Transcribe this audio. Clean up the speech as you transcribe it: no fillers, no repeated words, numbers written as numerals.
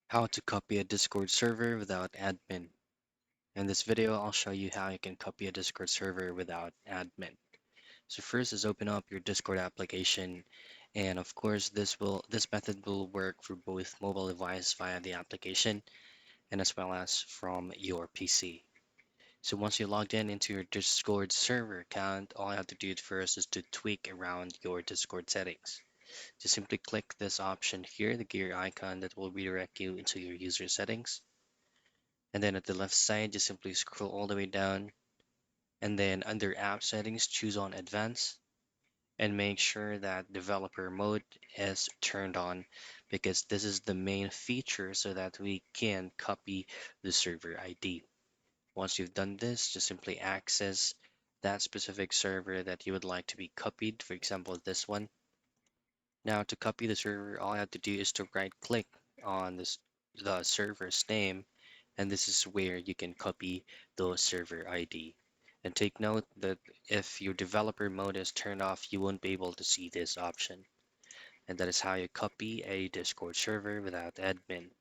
How to copy a Discord server without admin. In this video, I'll show you how you can copy a Discord server without admin. So first is open up your Discord application, and of course this method will work for both mobile device via the application and as well as from your PC. So once you're logged in into your Discord server account, all you have to do first is to tweak around your Discord settings. Just simply click this option here, the gear icon that will redirect you into your user settings. And then at the left side, just simply scroll all the way down. And then under app settings, choose on advanced and make sure that developer mode is turned on because this is the main feature so that we can copy the server ID. Once you've done this, just simply access that specific server that you would like to be copied, for example, this one. Now to copy the server, all I have to do is to right click on the server's name, and this is where you can copy the server ID. And take note that if your developer mode is turned off, you won't be able to see this option. And that is how you copy a Discord server without admin.